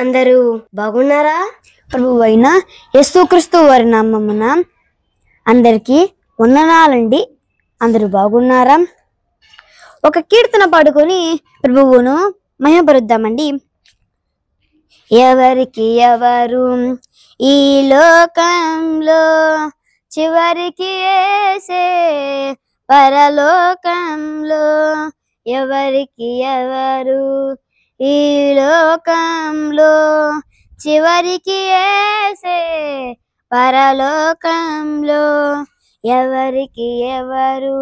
అందరూ బాగున్నారా? ప్రభువైన యేసుక్రీస్తు వారి నామమున అందరికీ వందనాలండి. అందరూ బాగున్నారా? ఒక కీర్తన పాడుకొని ప్రభువును మహిమపరుద్దామండి. ఎవరికి ఎవరు ఈ లోకంలో, చివరికి యేసే పరలోకంలో. ఎవరికి ఎవరు ఈ లోకంలో, చివరికి యేసే పరలోకంలో. ఎవరికి ఎవరు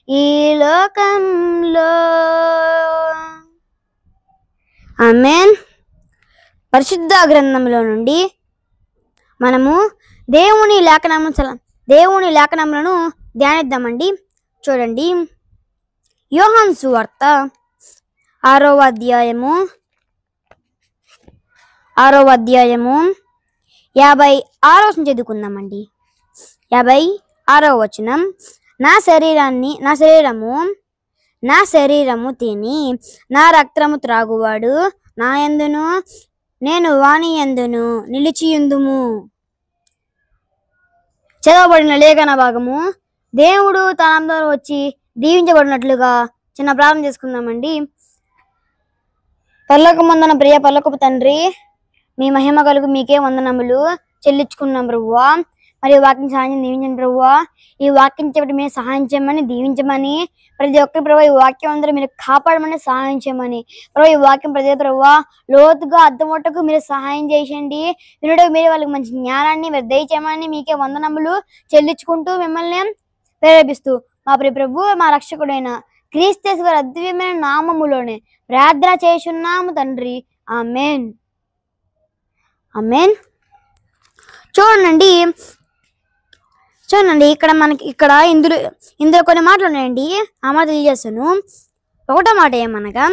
ఈ లోకంలో. ఆమేన్. పరిశుద్ధ గ్రంథంలో నుండి మనము దేవుని లేఖనములను ధ్యానిద్దామండి. చూడండి, యోహాను సువార్త 6వ అధ్యాయము 56వ వచనం చదువుకుందామండి. 56వ వచనం, నా శరీరము తిని నా రక్తము త్రాగువాడు నా యందును నేను వాని యందును నిలిచియుందుము. చదవబడిన లేఖన భాగము దేవుడు తనందరూ వచ్చి దీవించబడినట్లుగా చిన్న ప్రార్థన చేసుకుందామండి. పరలోకమందున ప్రియ పరలోకపు తండ్రి, మీ మహిమ కలుగు మీకే వందనములు చెల్లించుకున్నాం ప్రభువా. మరియు వాక్యం సహాయం దీవించండి ప్రభువా. ఈ వాక్యం చెప్పి మీరు సహాయం చేయమని, దీవించమని, ప్రతి ఒక్కరి ప్రభావ ఈ వాక్యం అందరూ మీరు కాపాడమని, సహాయం చేయమని ప్రభావ. ఈ వాక్యం ప్రతి ప్రభావ లోతుగా అర్థమవుటకు మీరు సహాయం చేయండి. వినడానికి మీరు వాళ్ళకి మంచి జ్ఞానాన్ని మీరు దయచేయమని మీకే వందనములు చెల్లించుకుంటూ మిమ్మల్ని ప్రేరేపిస్తూ మా ప్రియ ప్రభు మా రక్షకుడైన క్రీస్తు వారి అద్భుతమైన నామములోనే ప్రార్థన చేస్తున్నాము తండ్రి. ఆమేన్. ఆమేన్. చూడండి ఇక్కడ ఇందులో కొన్ని మాటలు ఉన్నాయండి. ఆ మాట తెలియజేస్తాను. ఒకటో మాట ఏమనగా,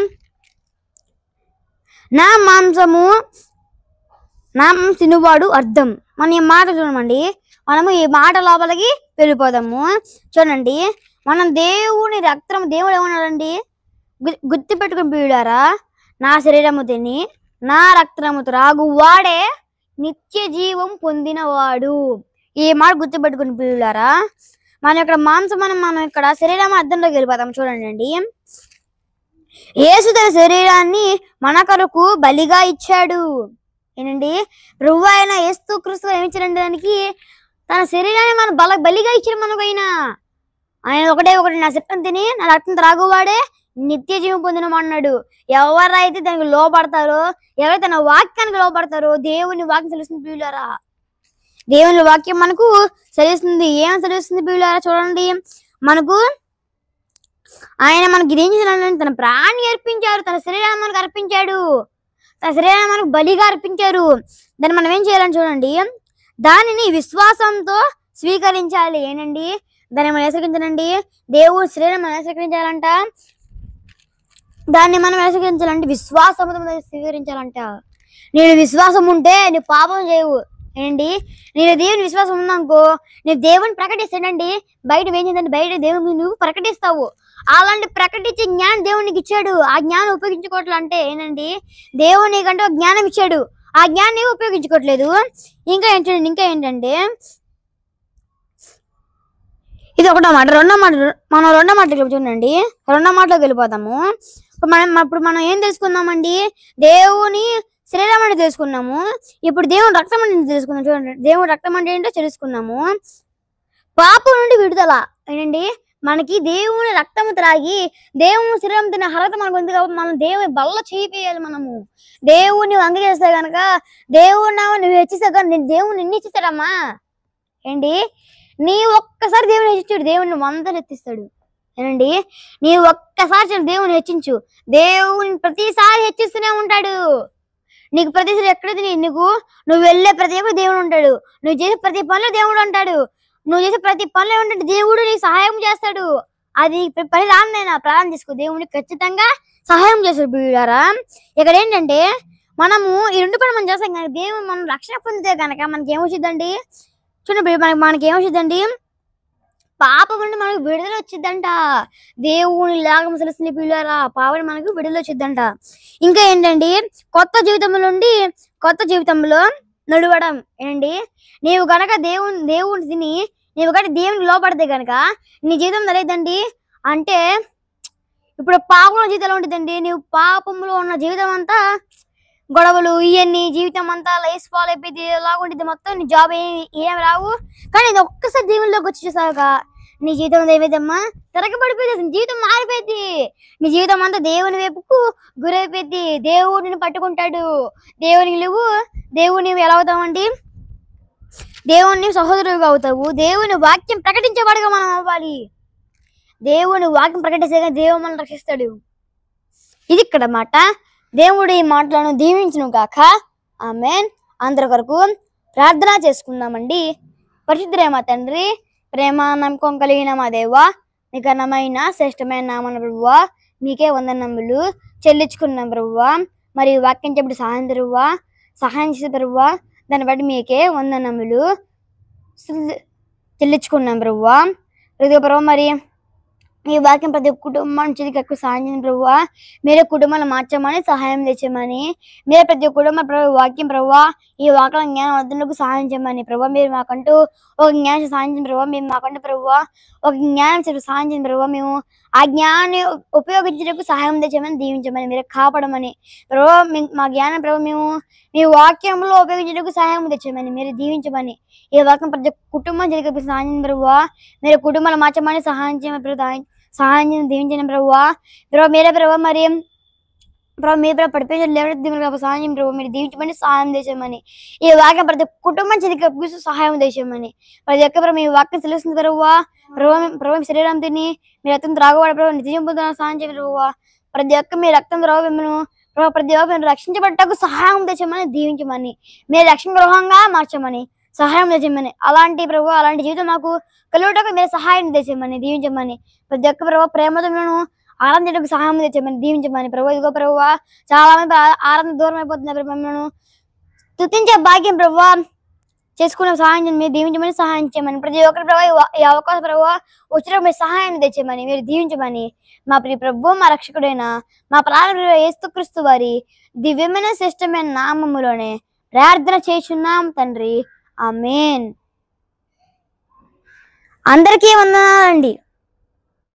నా మాంసము తినువాడు అర్థం. మనం ఈ మాట చూడమండి, మనము ఈ మాట లోపలికి వెళ్ళిపోదాము. చూడండి, మనం దేవుడు ఏమన్నాడండి? గుర్తు పెట్టుకుని పీడారా, నా శరీరము తిని నా రక్తము త్రాగు వాడే నిత్య జీవం పొందినవాడు. ఈ మాట గుర్తు పెట్టుకుని పీడారా. మనం ఇక్కడ మనం ఇక్కడ శరీరం అర్థంలోకి వెళ్ళిపోతాం. చూడండి, యేసు తన శరీరాన్ని మన కొరకు బలిగా ఇచ్చాడు. ఏంటండి, ప్రభు అయిన యేసుక్రీస్తు ఏమి ఇచ్చాడంటే దానికి తన శరీరాన్ని మన బలిగా ఇచ్చాడు మనకైనా. ఆయన ఒకటే నా శరీరం తిని నా రక్తం త్రాగువాడే నిత్య జీవం పొందినమన్నాడు. ఎవరైతే దానికి లోపడతారో, ఎవరైతే తన వాక్యానికి లోపడతారో దేవుని వాక్యం తెలుస్తుంది ప్రియులారా. దేవుని వాక్యం మనకు తెలుస్తుంది. ఏం తెలుస్తుంది ప్రియులారా? చూడండి, ఆయన మనకి ఏం చేయాలంటే తన ప్రాణాన్ని అర్పించారు, తన శరీరాన్ని మనకు అర్పించాడు, తన శరీరాన్ని మనకు బలిగా అర్పించారు. దాన్ని మనం ఏం చేయాలని చూడండి, దానిని విశ్వాసంతో స్వీకరించాలి. ఏంటండి, దాన్ని మనం స్వీకరించాలండి. దేవుడి శరీరం మనం స్వీకరించాలంట. దాన్ని మనం స్వీకరించాలంటే విశ్వాసంతో స్వీకరించాలంట. నేను విశ్వాసం ఉంటే నువ్వు పాపం చేయవు. ఏంటి, నేను దేవుని విశ్వాసం ఉందనుకో, నేను దేవుని ప్రకటిస్తానండి. బయట ఏం చేద్దంటే బయట దేవుని నువ్వు ప్రకటిస్తావు. అలాంటి ప్రకటించే జ్ఞానం దేవునికి ఇచ్చాడు. ఆ జ్ఞానం ఉపయోగించుకోవట్లేదు అంటే ఏంటండి, దేవుని కంటే ఒక జ్ఞానం ఇచ్చాడు, ఆ జ్ఞానం ఉపయోగించుకోవట్లేదు. ఇంకా ఏంటంటే ఇది ఒకటో మాట. మనం రెండో మాటకి చూడండి, రెండో మాటలోకి వెళ్ళిపోతాము. ఇప్పుడు మనం ఏం తెలుసుకుందామండి? దేవుని శరీరం అంటే తెలుసుకున్నాము. ఇప్పుడు దేవుని రక్తం అంటే తెలుసుకున్నాం. చూడండి, దేవుని రక్తం అంటే ఏంటో తెలుసుకున్నాము. పాపం నుండి విడుదల. ఏంటండి, మనకి దేవుని రక్తము త్రాగి దేవుని శరీరం తినే అర్హత మనకు ఉంది. కాబట్టి మనం దేవుని బల్ల చేయాలి. మనము దేవుని వంగ చేస్తే కనుక దేవుని నువ్వు హెచ్చిస్తే కానీ దేవుని నిన్ను హెచ్చిస్తాడమ్మా. ఏంటి, నీ ఒక్కసారి దేవుని హెచ్చించాడు, దేవుని 100 హెచ్చిస్తాడు. ఏనండి, నీ ఒక్కసారి దేవుని హెచ్చించు, దేవుని ప్రతిసారి హెచ్చిస్తూనే ఉంటాడు. నీకు ప్రతిసారి ఎక్కడైతే నువ్వు వెళ్ళే ప్రతి ఒక్క దేవుడు ఉంటాడు. నువ్వు చేసే ప్రతి పనిలో దేవుడు ఉంటాడు. నువ్వు చేసే ప్రతి పనిలో ఏంటంటే దేవుడు నీకు సహాయం చేస్తాడు. అది పని రానైనా ప్రార్థన చేసుకో, దేవుడికి ఖచ్చితంగా సహాయం చేస్తాడు. బిడ్డారా, ఇక్కడ ఏంటంటే మనము ఈ రెండు పని మనం చేస్తాం కనుక దేవుడు మనం రక్షణ పొందితే కనుక మనకి ఏమొచ్చిందండి? చూడండి, మనకి ఏమొచ్చిందండి? పాపం నుండి మనకు విడుదల వచ్చిందంట. దేవుని లాగం తెలిసిన పిల్లరా, పాపం మనకు విడుదల వచ్చిందంట. ఇంకా ఏంటండి, కొత్త జీవితంలో నడవడం. ఏంటి, నీవు గనక దేవుని తిని నీవు గనక దేవునికి లోపడితే గనక నీ జీవితం తెలియదండి. అంటే ఇప్పుడు పాపంలో జీవితం ఎలా ఉంటుందండి, నీవు పాపంలో ఉన్న జీవితం అంతా గొడవలు ఇవన్నీ, జీవితం అంతా లైఫ్ ఫాల్ అయిపోయింది, ఎలాగుంటుంది మొత్తం, నీ జాబ్ ఏం రావు. కానీ ఇది ఒక్కసారి దేవునిలోకి వచ్చి చూసాక నీ జీవితం ఏమైందమ్మా, తిరగబడిపోయింది, జీవితం మారిపోయింది. నీ జీవితం అంతా దేవుని వైపుకు గురైపోయింది. దేవుడు నిన్ను పట్టుకుంటాడు. దేవుని ఎలా అవుతామండి, దేవుని సహోదరుగా అవుతావు. దేవుని వాక్యం ప్రకటించేవాడుగా మనం అవ్వాలి. దేవుని వాక్యం ప్రకటిస్తే దేవుడు మనల్ని రక్షిస్తాడు. ఇది ఇక్కడ మాట. దేవుడు ఈ మాటలను దీవించును గాక. ఆమేన్. అందరి కొరకు ప్రార్థన చేసుకుందామండి. పరిశుద్ధుడైన మా తండ్రి, ప్రేమ నమ్మకం కలిగిన మా దేవా, నీ ఘనమైన శ్రేష్టమైన నామన ప్రభువా, మీకే వందనములు చెల్లించుకున్నాం ప్రభువా. మరి వాక్యం చెప్పి సహాయం చేసే ప్రభువా, దాన్ని బట్టి మీకే వందనములు చెల్లించుకున్నాం ప్రభువా. ప్రభు మరి ఈ వాక్యం ప్రతి కుటుంబాన్ని ఎక్కువ సహాయం చేయండి ప్రభువా. మీరే కుటుంబాన్ని మార్చమని సహాయం తెచ్చమని, మీరే ప్రతి కుటుంబం ప్రభు వాక్యం ప్రభువా, ఈ వాక్యం జ్ఞానం అర్థంలోకి సహాయం చేయమని ప్రభువా. మీరు మాకంటూ ఒక జ్ఞానం సహాయం చేయండి ప్రభువా. మేము మాకంటూ ప్రభువా ఒక జ్ఞానం సహాయం చేయండి ప్రభువా. మేము ఆ జ్ఞానాన్ని ఉపయోగించడానికి సహాయం తెచ్చమని, దీవించమని, మీరే కాపాడమని ప్రభువా. మా జ్ఞానం ప్రభు మేము మీ వాక్యంలో ఉపయోగించడానికి సహాయం తెచ్చమని, మీరు దీవించమని, ఈ వాక్యం ప్రతి కుటుంబం జరిగే సహాయం చేయండి ప్రభువా. మీరు కుటుంబాలు మార్చమని సహాయం చేయమని ప్రభు, సహాయం చేయండి, దీవించండి ప్రభువా. మీరే ప్రభు మరి మీరు పడిపోయి లేవడం సహాయం ప్రభు, మీరు దీవించమని సహాయం చేసామని, ఈ వాక్యం ప్రతి కుటుంబం చదివి సహాయం చేసామని, ప్రతి ఒక్క మీ వాక్యం తెలుస్తుంది ప్రభువా. ప్రభు శరీరం తిని మీ రక్తం త్రాగబడి ప్రభు నిజం పొందుతున్న సహాయం చేయండి ప్రభువా. ప్రతి ఒక్క మీ రక్తం ద్రవ మిమ్మల్ని ప్రభు ప్రతి ఒక్క మీరు రక్షించబట్టకు సహాయం తెచ్చమని, దీవించమని, మీరు రక్షణ గృహంగా మార్చమని, సహాయం తెచ్చమని, అలాంటి ప్రభు అలాంటి జీవితం మాకు కలుగుటకు మీరు సహాయం తెచ్చమని, దీవించమని, ప్రతి ఒక్క ప్రభు ప్రేమతో మేము ఆనందించడానికి సహాయం తెచ్చమని, దీవించమని ప్రభు. ఇదిగో ప్రభు చాలా మంది ఆనందం దూరం అయిపోతున్నారు ప్రభు, మేము స్తుతించే భాగ్యం ప్రభు చేసుకునే సహాయం చేయండి, మీరు దీవించమని, సహాయం చేయమని, ప్రతి ఒక్కరి ప్రభు ఈ అవకాశం ప్రభు వచ్చినప్పుడు మీరు సహాయాన్ని తెచ్చమని, మీరు దీవించమని, మా ప్రియ ప్రభు మా రక్షకుడైన మా ప్రాణ యేసుక్రీస్తు వారి దివ్యమైన శ్రేష్టమైన నామములోనే ప్రార్థన చేస్తున్నాం తండ్రి. ఆమేన్. అందరికీ వందనాలండి.